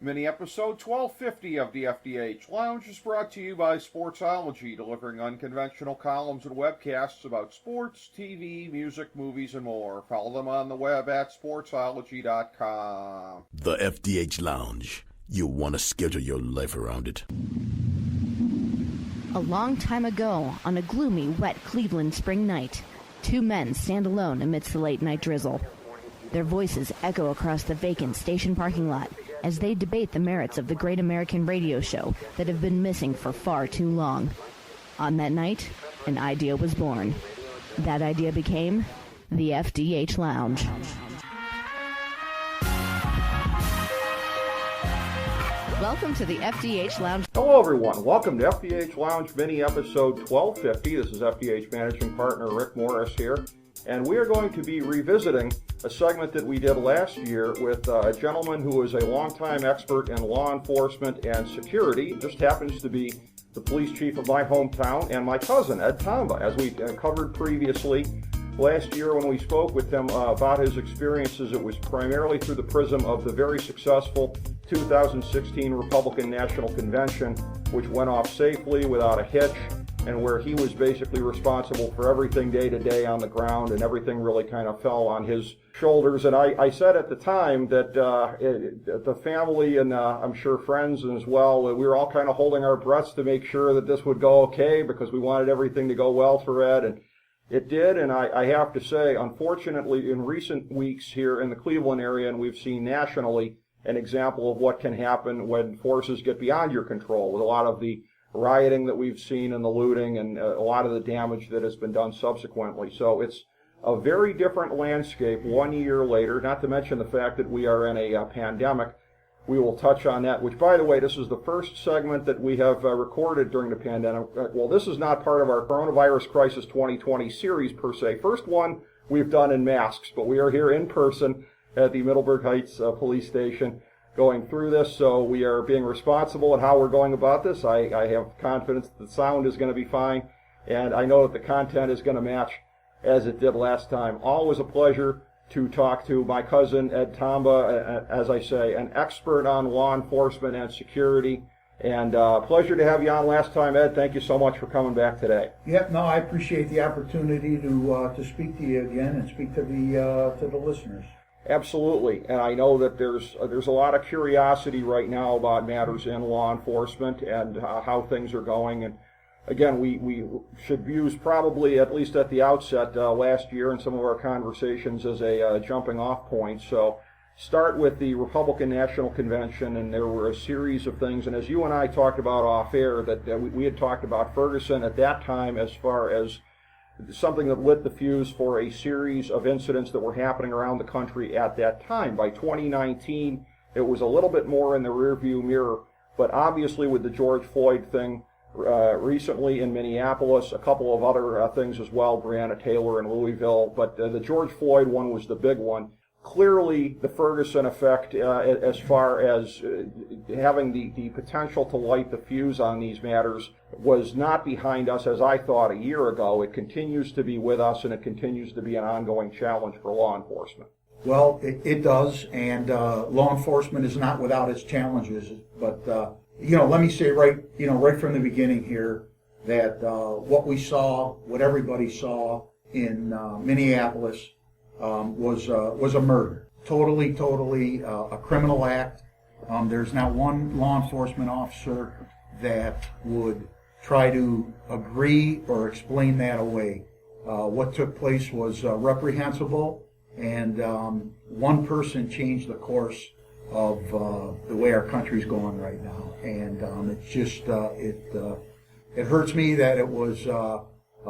Mini episode 1250 of the FDH Lounge is brought to you by Sportsology, delivering unconventional columns and webcasts about sports, TV, music, movies, and more. Follow them on the web at sportsology.com. The FDH Lounge. You want to schedule your life around it. A long time ago, on a gloomy, wet Cleveland spring night, two men stand alone amidst the late-night drizzle. Their voices echo across the vacant station parking lot as they debate the merits of the great American radio show that have been missing for far too long. On that night, an idea was born. That idea became the FDH Lounge. Welcome to the FDH Lounge. Hello, everyone. Welcome to FDH Lounge mini episode 1250. This is FDH Managing Partner Rick Morris here, and we are going to be revisiting a segment that we did last year with a gentleman who is a longtime expert in law enforcement and security. Just happens to be the police chief of my hometown and my cousin, Ed Tomba. As we covered previously, last year when we spoke with him about his experiences, it was primarily through the prism of the very successful 2016 Republican National Convention, which went off safely without a hitch, and where he was basically responsible for everything day to day on the ground, and everything really kind of fell on his shoulders. And I said at the time that the family and I'm sure friends as well, we were all kind of holding our breaths to make sure that this would go okay, because we wanted everything to go well for Ed, and it did. And I have to say, unfortunately, in recent weeks here in the Cleveland area, and we've seen nationally, an example of what can happen when forces get beyond your control, with a lot of the rioting that we've seen and the looting and a lot of the damage that has been done subsequently. So it's a very different landscape 1 year later, not to mention the fact that we are in a pandemic. We will touch on that, which, by the way, this is the first segment that we have recorded during the pandemic. Well, this is not part of our Coronavirus Crisis 2020 series per se. First one we've done in masks, but we are here in person at the Middleburg Heights Police Station going through this, so we are being responsible in how we're going about this. I have confidence that the sound is going to be fine, and I know that the content is going to match as it did last time. Always a pleasure to talk to my cousin, Ed Tomba, as I say, an expert on law enforcement and security, and pleasure to have you on last time, Ed. Thank you so much for coming back today. Yep, no, I appreciate the opportunity to speak to you again and speak to the listeners. Absolutely, and I know that there's a lot of curiosity right now about matters in law enforcement and how things are going. And again, we should use probably, at least at the outset, last year and some of our conversations as a jumping off point. So start with the Republican National Convention, and there were a series of things. And as you and I talked about off air, that we had talked about Ferguson at that time as far as something that lit the fuse for a series of incidents that were happening around the country at that time. By 2019, it was a little bit more in the rearview mirror, but obviously with the George Floyd thing recently in Minneapolis, a couple of other things as well, Breonna Taylor in Louisville, but the George Floyd one was the big one. Clearly, the Ferguson effect, as far as having the potential to light the fuse on these matters, was not behind us as I thought a year ago. It continues to be with us, and it continues to be an ongoing challenge for law enforcement. Well, it does, and law enforcement is not without its challenges. But let me say right from the beginning here that what we saw, what everybody saw in Minneapolis, was a murder. Totally a criminal act. There's not one law enforcement officer that would try to agree or explain that away. What took place was reprehensible, and one person changed the course of the way our country's going right now. And it's just it hurts me that it was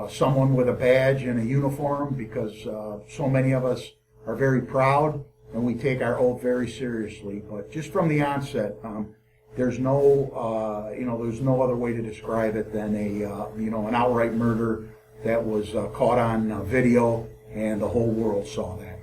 someone with a badge and a uniform, because so many of us are very proud and we take our oath very seriously. But just from the onset, there's no other way to describe it than an outright murder that was caught on video, and the whole world saw that.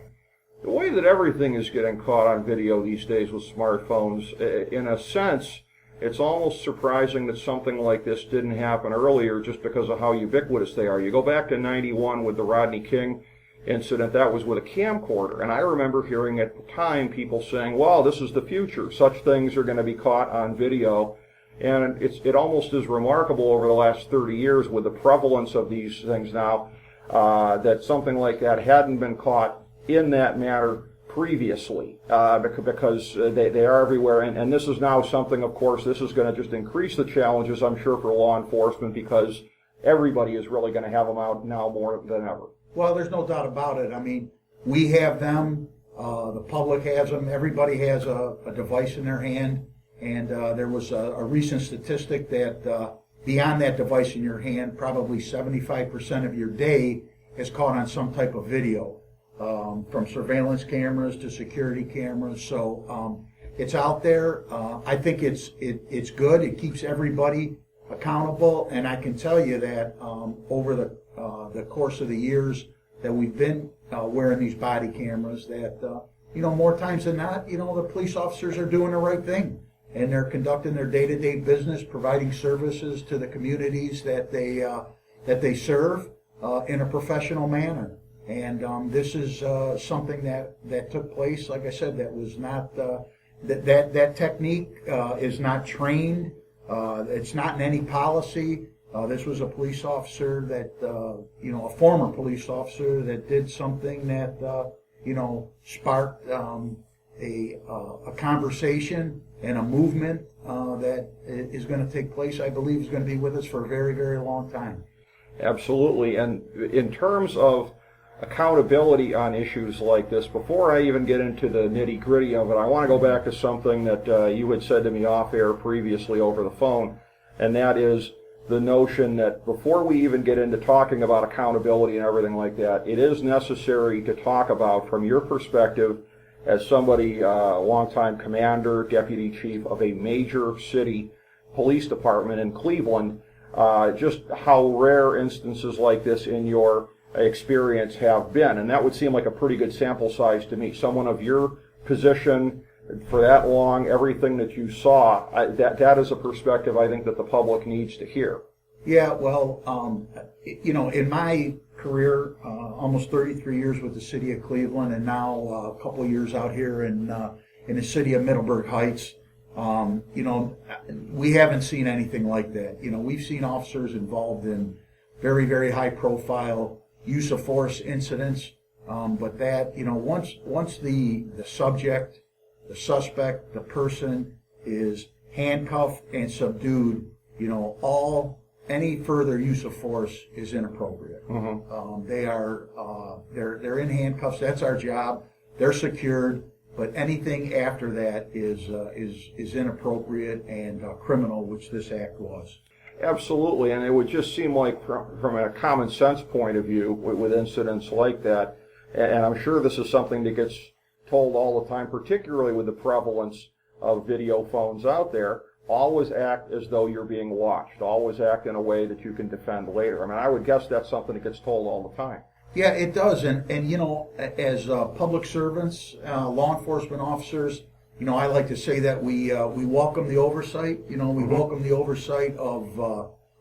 The way that everything is getting caught on video these days with smartphones, in a sense, it's almost surprising that something like this didn't happen earlier, just because of how ubiquitous they are. You go back to '91 with the Rodney King incident, that was with a camcorder. And I remember hearing at the time people saying, well, this is the future. Such things are going to be caught on video. And it almost is remarkable over the last 30 years with the prevalence of these things now, that something like that hadn't been caught in that manner previously, because they are everywhere. And this is now something, of course, this is going to just increase the challenges, I'm sure, for law enforcement, because everybody is really going to have them out now more than ever. Well, there's no doubt about it. I mean, we have them, the public has them, everybody has a device in their hand, and there was a recent statistic that beyond that device in your hand, probably 75% of your day is caught on some type of video, from surveillance cameras to security cameras. So it's out there. I think it's good. It keeps everybody accountable, and I can tell you that over the course of the years that we've been wearing these body cameras, that more times than not, the police officers are doing the right thing, and they're conducting their day-to-day business, providing services to the communities that they serve in a professional manner. And this is something that took place. Like I said, that was not that technique is not trained. It's not in any policy. This was a police officer that, a former police officer that did something that, sparked a conversation and a movement that is going to take place, I believe, is going to be with us for a very, very long time. Absolutely. And in terms of accountability on issues like this, before I even get into the nitty-gritty of it, I want to go back to something that you had said to me off-air previously over the phone, and that is the notion that before we even get into talking about accountability and everything like that, it is necessary to talk about, from your perspective as somebody, longtime commander, deputy chief of a major city police department in Cleveland, just how rare instances like this in your experience have been. And that would seem like a pretty good sample size to me. Someone of your position for that long, everything that you saw, that is a perspective I think that the public needs to hear. Yeah, well, in my career, almost 33 years with the city of Cleveland, and now a couple of years out here in the city of Middleburg Heights, we haven't seen anything like that. We've seen officers involved in very, very high profile use of force incidents, but that, once the subject, the suspect, the person is handcuffed and subdued, any further use of force is inappropriate. Mm-hmm. They're in handcuffs. That's our job. They're secured, but anything after that is inappropriate and criminal, which this act was. Absolutely, and it would just seem like from a common sense point of view with incidents like that, and I'm sure this is something that gets told all the time, particularly with the prevalence of video phones out there, always act as though you're being watched. Always act in a way that you can defend later. I mean, I would guess that's something that gets told all the time. Yeah, it does, and as public servants, law enforcement officers, I like to say that we welcome the oversight. We welcome the oversight of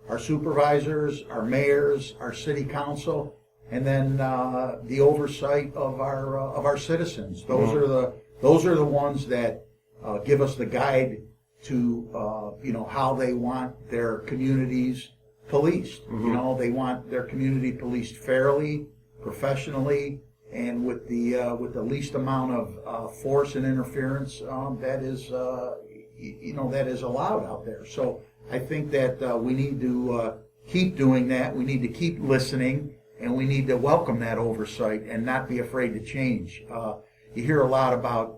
our supervisors, our mayors, our city council, and then the oversight of our citizens. Those are the ones that give us the guide to how they want their communities policed. Mm-hmm. They want their community policed fairly, professionally, and with the least amount of force and interference that is allowed out there. So I think that we need to keep doing that. We need to keep listening, and we need to welcome that oversight and not be afraid to change. You hear a lot about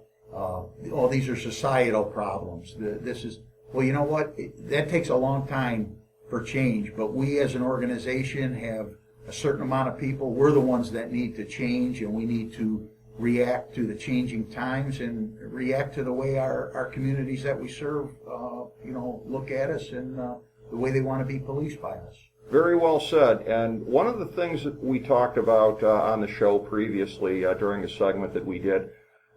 these are societal problems. This is, well, you know what? That takes a long time for change, but we as an organization have a certain amount of people. We're the ones that need to change, and we need to react to the changing times and react to the way our communities that we serve, look at us and the way they want to be policed by us. Very well said. And one of the things that we talked about on the show previously during a segment that we did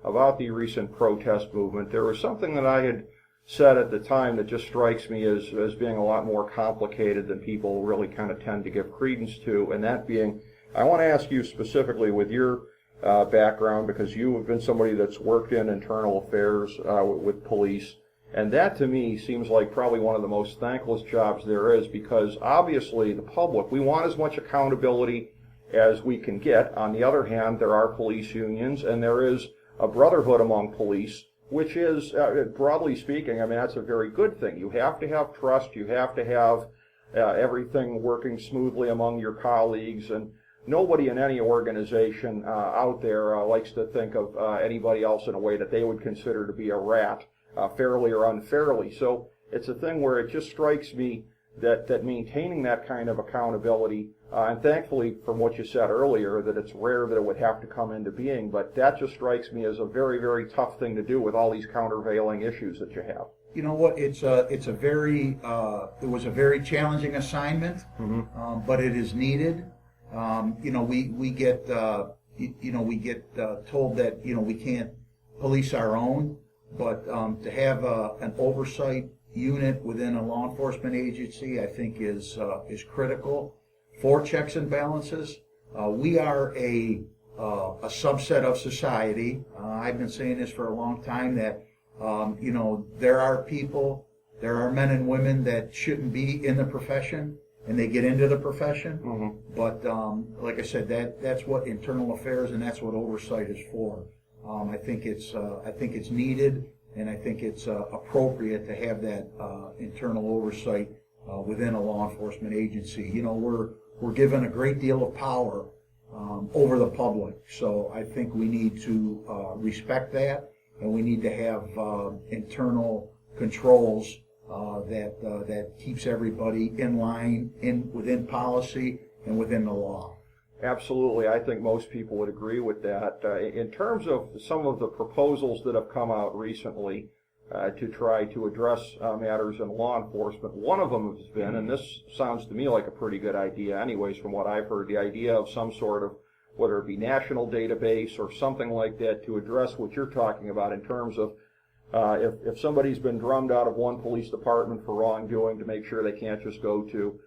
about the recent protest movement, there was something that I had said at the time that just strikes me as being a lot more complicated than people really kind of tend to give credence to, and that being I want to ask you specifically with your background, because you have been somebody that's worked in internal affairs with police, and that to me seems like probably one of the most thankless jobs there is, because obviously the public, we want as much accountability as we can get. On the other hand, there are police unions, and there is a brotherhood among police, which is, broadly speaking, I mean, that's a very good thing. You have to have trust, you have to have everything working smoothly among your colleagues, and nobody in any organization out there likes to think of anybody else in a way that they would consider to be a rat, fairly or unfairly. So it's a thing where it just strikes me that maintaining that kind of accountability, and thankfully from what you said earlier, that it's rare that it would have to come into being, but that just strikes me as a very, very tough thing to do with all these countervailing issues that you have. You know what? It was a very challenging assignment, but it is needed. We get told that we can't police our own, but to have an oversight unit within a law enforcement agency, I think is critical for checks and balances. We are a subset of society. I've been saying this for a long time that there are men and women that shouldn't be in the profession, and they get into the profession. But like I said, that's what internal affairs and that's what oversight is for. I think it's needed, and I think it's appropriate to have that internal oversight within a law enforcement agency. We're given a great deal of power over the public, so I think we need to respect that, and we need to have internal controls that keeps everybody in line, within policy and within the law. Absolutely. I think most people would agree with that. In terms of some of the proposals that have come out recently to try to address matters in law enforcement, one of them has been, and this sounds to me like a pretty good idea anyways from what I've heard, the idea of some sort of, whether it be national database or something like that, to address what you're talking about in terms of if somebody's been drummed out of one police department for wrongdoing, to make sure they can't just go to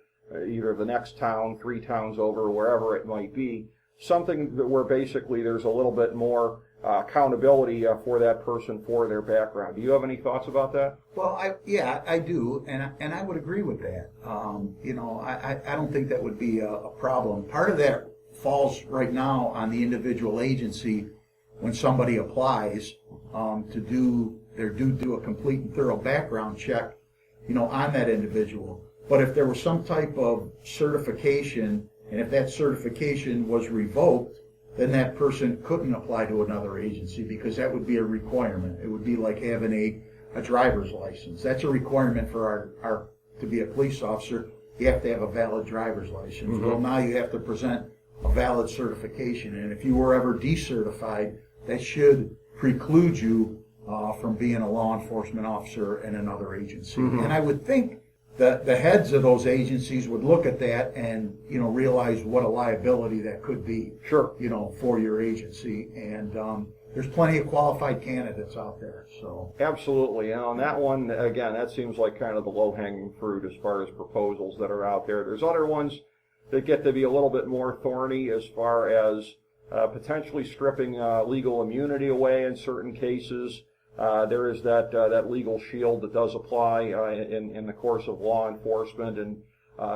either the next town, 3 towns over, wherever it might be, something that where basically there's a little bit more accountability for that person for their background. Do you have any thoughts about that? Well, I do, and I would agree with that. I don't think that would be a problem. Part of that falls right now on the individual agency when somebody applies to do a complete and thorough background check, on that individual. But if there was some type of certification, and if that certification was revoked, then that person couldn't apply to another agency, because that would be a requirement. It would be like having a driver's license. That's a requirement for our to be a police officer. You have to have a valid driver's license. Well, now you have to present a valid certification, and if you were ever decertified, that should preclude you from being a law enforcement officer in another agency. And I would think that the heads of those agencies would look at that and realize what a liability that could be. Sure. For your agency, and there's plenty of qualified candidates out there. So absolutely, and on that one, again, that seems like kind of the low-hanging fruit as far as proposals that are out there. There's other ones that get to be a little bit more thorny as far as potentially stripping legal immunity away in certain cases. There is that legal shield that does apply in the course of law enforcement, and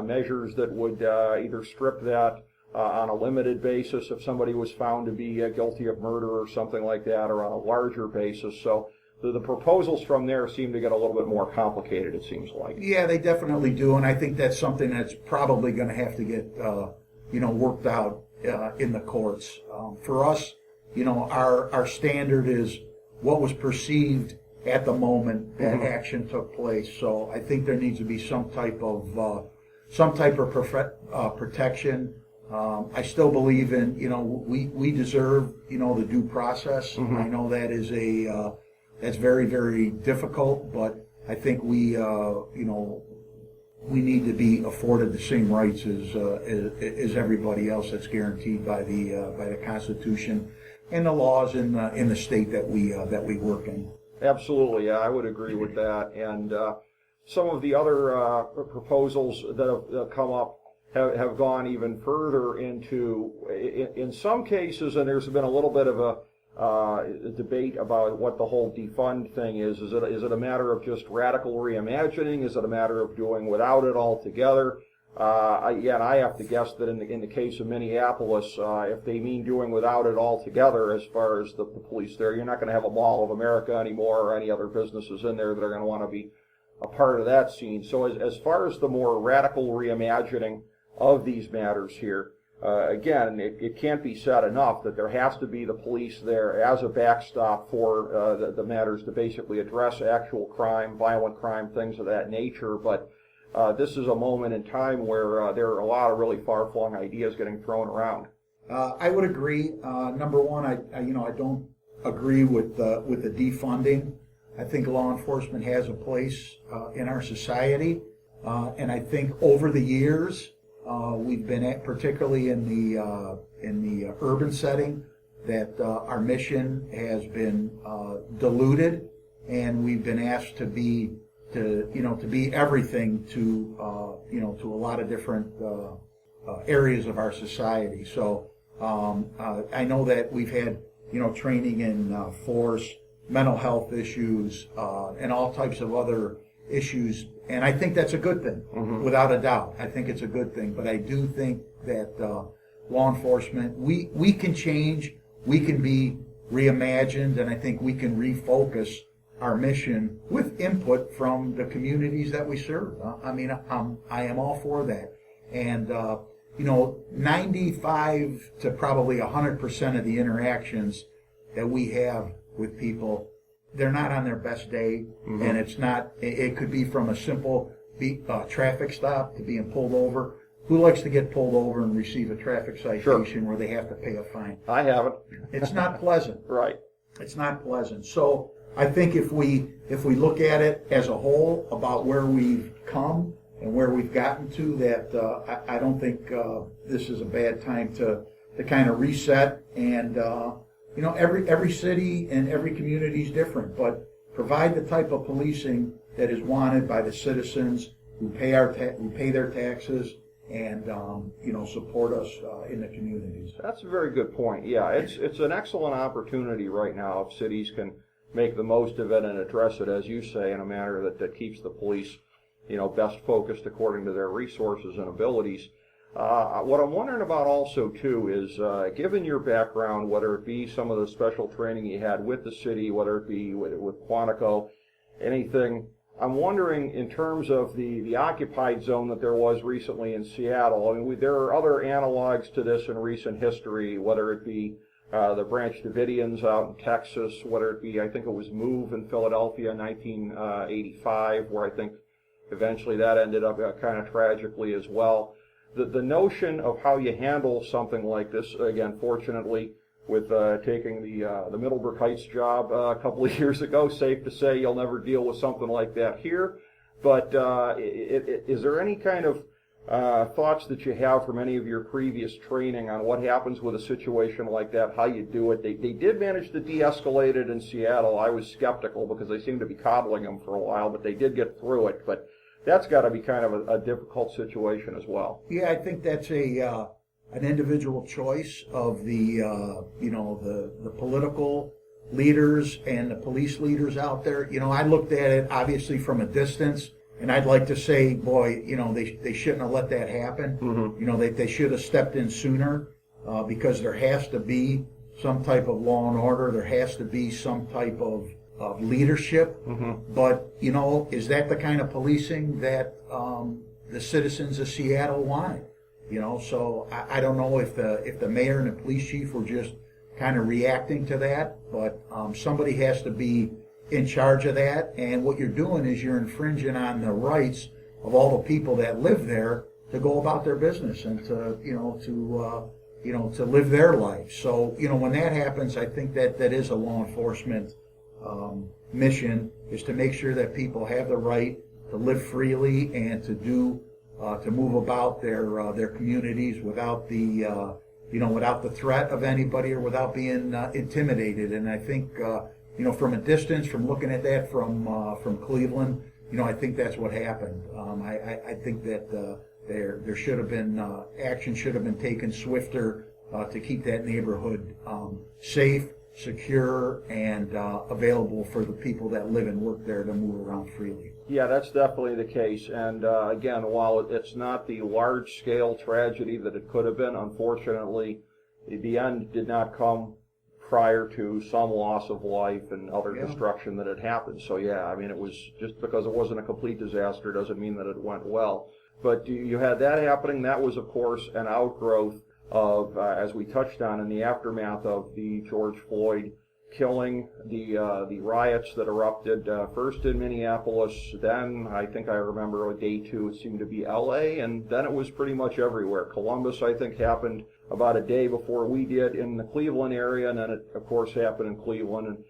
measures that would either strip that on a limited basis if somebody was found to be guilty of murder or something like that, or on a larger basis. So the proposals from there seem to get a little bit more complicated, it seems like. Yeah, they definitely do, and I think that's something that's probably going to have to get worked out in the courts. For us, our standard is what was perceived at the moment that action took place. So I think there needs to be some type of protection. I still believe in we deserve the due process. I know that is that's very, very difficult, but I think we need to be afforded the same rights as everybody else that's guaranteed by the Constitution and the laws in the state that we work in. Absolutely, yeah, I would agree with that. And some of the other proposals that have come up have gone even further into, in some cases, and there's been a little bit of a debate about what the whole defund thing is. Is it a matter of just radical reimagining? Is it a matter of doing without it altogether? I have to guess that in the case of Minneapolis, if they mean doing without it altogether, as far as the police there, you're not going to have a Mall of America anymore or any other businesses in there that are going to want to be a part of that scene. So as far as the more radical reimagining of these matters here, again, it can't be said enough that there has to be the police there as a backstop for the matters to basically address actual crime, violent crime, things of that nature. But this is a moment in time where there are a lot of really far-flung ideas getting thrown around. I would agree. Number one, I don't agree with the defunding. I think law enforcement has a place in our society, and I think over the years we've been at, particularly in the urban setting, that our mission has been diluted, and we've been asked to be everything to a lot of different areas of our society. So I know that we've had training in force, mental health issues, and all types of other issues, and I think that's a good thing, without a doubt. I think it's a good thing, but I do think that law enforcement, we can change, we can be reimagined, and I think we can refocus our mission with input from the communities that we serve. I am all for that. And 95 to probably 100% of the interactions that we have with people, they're not on their best day, and it could be from a simple traffic stop to being pulled over. Who likes to get pulled over and receive a traffic citation where they have to pay a fine? I haven't. It's not pleasant. Right. It's not pleasant. So I think if we look at it as a whole about where we've come and where we've gotten to, that I don't think this is a bad time to kind of reset. And every city and every community is different, but provide the type of policing that is wanted by the citizens who pay their taxes and support us in the communities. That's a very good point. Yeah, it's an excellent opportunity right now if cities can make the most of it and address it, as you say, in a manner that keeps the police, best focused according to their resources and abilities. What I'm wondering about also, too, is given your background, whether it be some of the special training you had with the city, whether it be with Quantico, anything, I'm wondering in terms of the occupied zone that there was recently in Seattle. I mean, there are other analogs to this in recent history, whether it be the Branch Davidians out in Texas, whether it be, I think it was MOVE in Philadelphia in 1985, where I think eventually that ended up kind of tragically as well. The notion of how you handle something like this, again, fortunately, with taking the Middlebrook Heights job a couple of years ago, safe to say you'll never deal with something like that here. But is there any kind of thoughts that you have from any of your previous training on what happens with a situation like that, how you do it? They did manage to de-escalate it in Seattle. I was skeptical because they seemed to be coddling them for a while, but they did get through it. But that's got to be kind of a difficult situation as well. Yeah, I think that's an individual choice of the political leaders and the police leaders out there. I looked at it obviously from a distance, and I'd like to say, boy, they shouldn't have let that happen. They should have stepped in sooner, because there has to be some type of law and order. There has to be some type of leadership. But is that the kind of policing that the citizens of Seattle wanted? So I don't know if the mayor and the police chief were just kind of reacting to that, but somebody has to be in charge of that. And what you're doing is you're infringing on the rights of all the people that live there to go about their business and to live their life. So when that happens, I think that is a law enforcement mission, is to make sure that people have the right to live freely and to move about their communities without the threat of anybody or without being intimidated. And I think from a distance, from looking at that from Cleveland, I think that's what happened. I think that There should have been action should have been taken swifter to keep that neighborhood safe, secure, and available for the people that live and work there to move around freely. Yeah, that's definitely the case. And again, while it's not the large-scale tragedy that it could have been, unfortunately, the end did not come prior to some loss of life and other destruction that had happened. So yeah, I mean, it was just because it wasn't a complete disaster doesn't mean that it went well. But you had that happening. That was, of course, an outgrowth of, as we touched on, in the aftermath of the George Floyd killing, the riots that erupted first in Minneapolis, then I think I remember day 2 it seemed to be L.A., and then it was pretty much everywhere. Columbus, I think, happened about a day before we did in the Cleveland area, and then it, of course, happened in Cleveland. And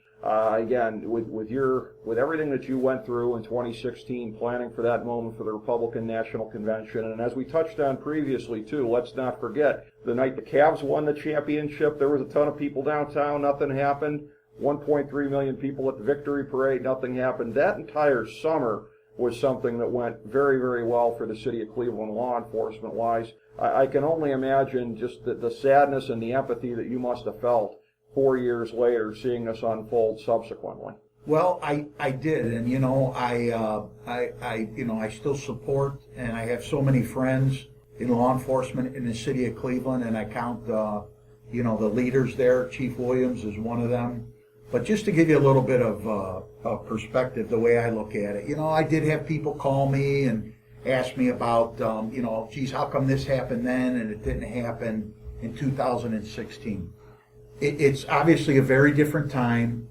again, with everything that you went through in 2016, planning for that moment for the Republican National Convention, and as we touched on previously too, let's not forget the night the Cavs won the championship, there was a ton of people downtown, nothing happened. 1.3 million people at the Victory Parade, nothing happened. That entire summer was something that went very, very well for the city of Cleveland law enforcement-wise. I can only imagine just the sadness and the empathy that you must have felt 4 years later, seeing this unfold subsequently. Well, I did, and I still support, and I have so many friends in law enforcement in the city of Cleveland, and I count, the leaders there. Chief Williams is one of them. But just to give you a little bit of perspective, the way I look at it, I did have people call me and ask me about, geez, how come this happened then and it didn't happen in 2016? It's obviously a very different time.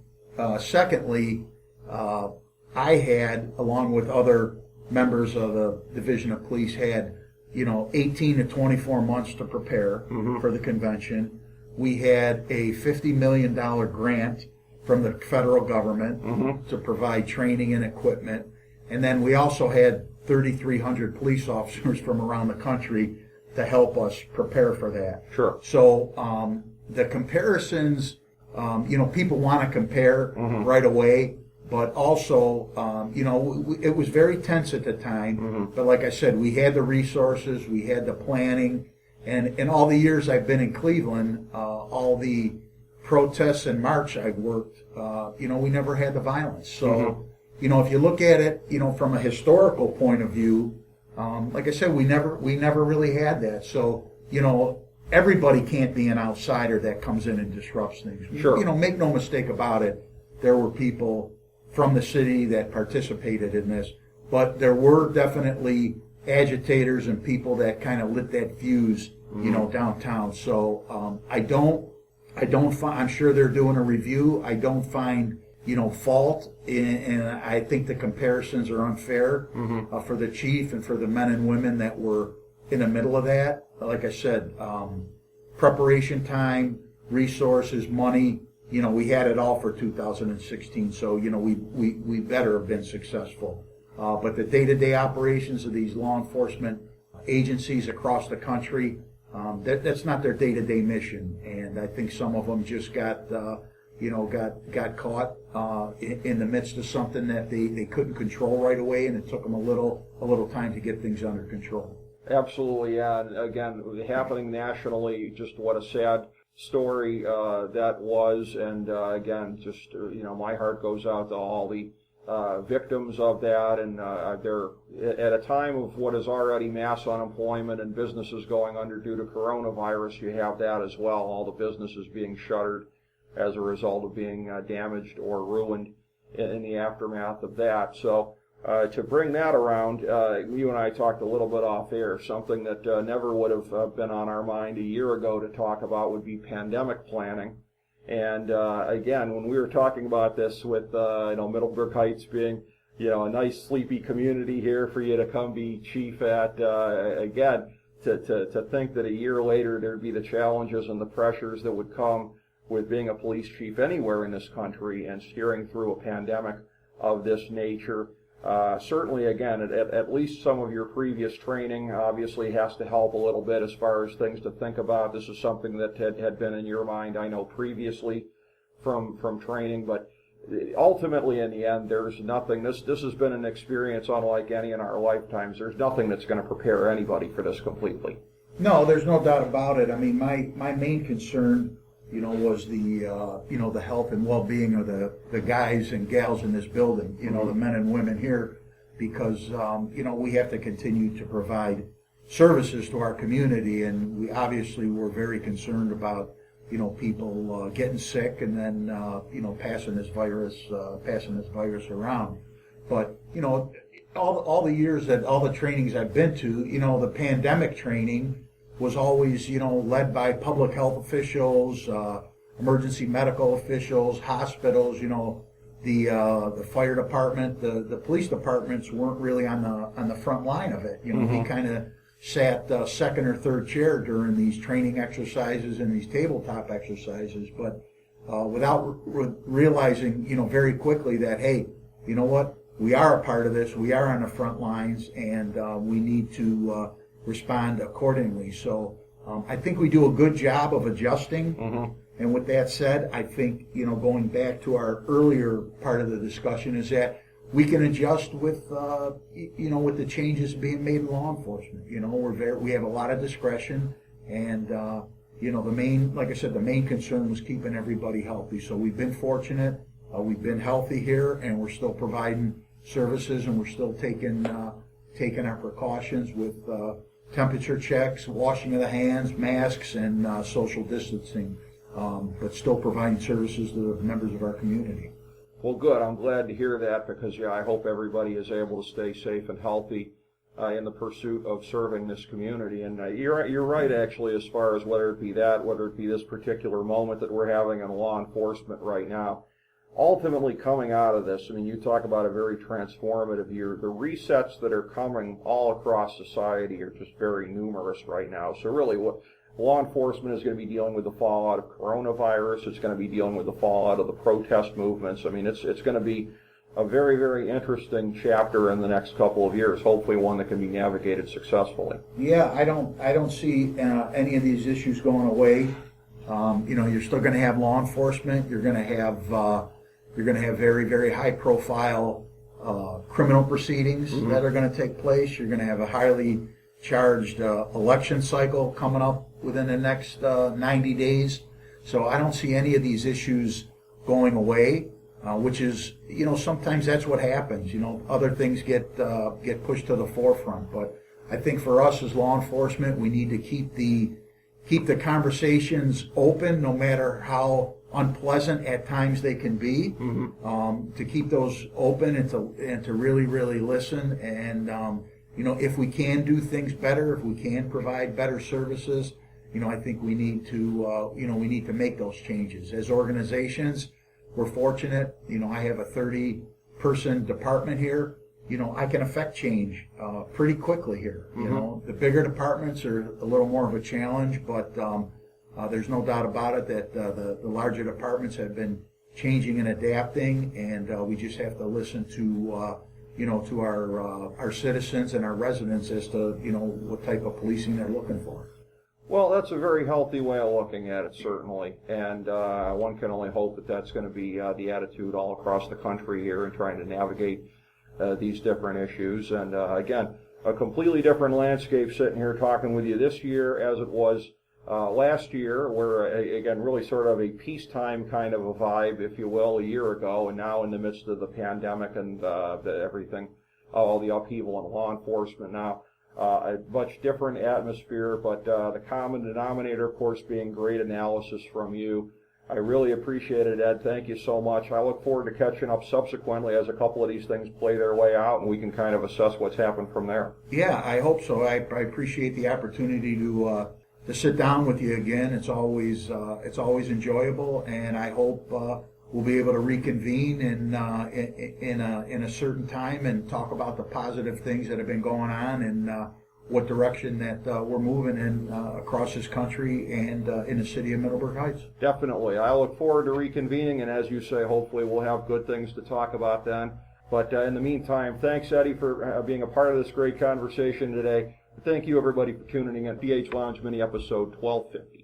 Secondly, I had, along with other members of the Division of Police, had 18 to 24 months to prepare for the convention. We had a $50 million grant from the federal government to provide training and equipment. And then we also had 3,300 police officers from around the country to help us prepare for that. Sure. So the comparisons, people want to compare right away, but also, it was very tense at the time. But like I said, we had the resources, we had the planning, and in all the years I've been in Cleveland, all the protests and march I've worked, we never had the violence. So, if you look at it, from a historical point of view, like I said, we never really had that. So, everybody can't be an outsider that comes in and disrupts things. Sure. Make no mistake about it, there were people from the city that participated in this, but there were definitely agitators and people that kind of lit that fuse, downtown. So I'm sure they're doing a review. I don't find, fault, and I think the comparisons are unfair for the chief and for the men and women that were in the middle of that. Like I said, preparation time, resources, money, we had it all for 2016, so, we better have been successful. But the day-to-day operations of these law enforcement agencies across the country, that's not their day-to-day mission, and I think some of them just got caught in the midst of something that they couldn't control right away, and it took them a little time to get things under control. Absolutely, yeah. And again, happening nationally, just what a sad story that was. And again, just my heart goes out to all the victims of that. And they're at a time of what is already mass unemployment and businesses going under due to coronavirus. You have that as well. All the businesses being shuttered as a result of being damaged or ruined in the aftermath of that. So. To bring that around, you and I talked a little bit off air. Something that never would have been on our mind a year ago to talk about would be pandemic planning. And again, when we were talking about this with Middleburg Heights being a nice sleepy community here for you to come be chief at, again, to think that a year later there'd be the challenges and the pressures that would come with being a police chief anywhere in this country and steering through a pandemic of this nature. Certainly, again, at least some of your previous training obviously has to help a little bit as far as things to think about. This is something that had been in your mind, I know, previously from training. But ultimately, in the end, there's nothing. This has been an experience unlike any in our lifetimes. There's nothing that's going to prepare anybody for this completely. No, there's no doubt about it. I mean, my main concern, was the the health and well-being of the guys and gals in this building. The men and women here, because we have to continue to provide services to our community, and we obviously were very concerned about people getting sick and then passing this virus around. But all the years that all the trainings I've been to, the pandemic training was always led by public health officials, emergency medical officials, hospitals. The fire department, the police departments weren't really on the front line of it. They kind of sat second or third chair during these training exercises and these tabletop exercises, but without realizing, very quickly that, hey, you know what, we are a part of this, we are on the front lines, and we need to respond accordingly. So I think we do a good job of adjusting. And with that said, I think, going back to our earlier part of the discussion, is that we can adjust with the changes being made in law enforcement. We have a lot of discretion, and the main concern was keeping everybody healthy. So we've been fortunate, we've been healthy here, and we're still providing services, and we're still taking our precautions with temperature checks, washing of the hands, masks, and social distancing, but still providing services to the members of our community. Well, good. I'm glad to hear that, because, I hope everybody is able to stay safe and healthy in the pursuit of serving this community. And you're right, actually, as far as whether it be this particular moment that we're having in law enforcement right now. Ultimately, coming out of this, you talk about a very transformative year. The resets that are coming all across society are just very numerous right now. So really, what law enforcement is going to be dealing with the fallout of coronavirus. It's going to be dealing with the fallout of the protest movements. It's going to be a very, very interesting chapter in the next couple of years. Hopefully, one that can be navigated successfully. Yeah, I don't see any of these issues going away. You're still going to have law enforcement. You're going to have very, very high-profile criminal proceedings that are going to take place. You're going to have a highly charged election cycle coming up within the next 90 days. So I don't see any of these issues going away, which is, sometimes that's what happens. Other things get pushed to the forefront. But I think for us as law enforcement, we need to keep the conversations open, no matter how unpleasant at times they can be, to keep those open and to really, really listen. And if we can do things better, if we can provide better services, I think we need to make those changes. As organizations, we're fortunate. I have a 30-person department here. I can affect change pretty quickly here. The bigger departments are a little more of a challenge, but there's no doubt about it that the larger departments have been changing and adapting, and we just have to listen to to our citizens and our residents as to what type of policing they're looking for. Well, that's a very healthy way of looking at it, certainly, and one can only hope that that's going to be the attitude all across the country here in trying to navigate these different issues. And again, a completely different landscape sitting here talking with you this year as it was last year. We're, again, really sort of a peacetime kind of a vibe, if you will, a year ago, and now in the midst of the pandemic and everything, all the upheaval in law enforcement now. A much different atmosphere, but the common denominator, of course, being great analysis from you. I really appreciate it, Ed. Thank you so much. I look forward to catching up subsequently as a couple of these things play their way out, and we can kind of assess what's happened from there. Yeah, I hope so. I appreciate the opportunity to sit down with you again. It's always enjoyable, and I hope we'll be able to reconvene in a certain time and talk about the positive things that have been going on and what direction that we're moving in across this country and in the city of Middleburg Heights. Definitely. I look forward to reconvening, and as you say, hopefully we'll have good things to talk about then. But in the meantime, thanks, Eddie, for being a part of this great conversation today. Thank you, everybody, for tuning in. FDH Lounge mini episode 1250.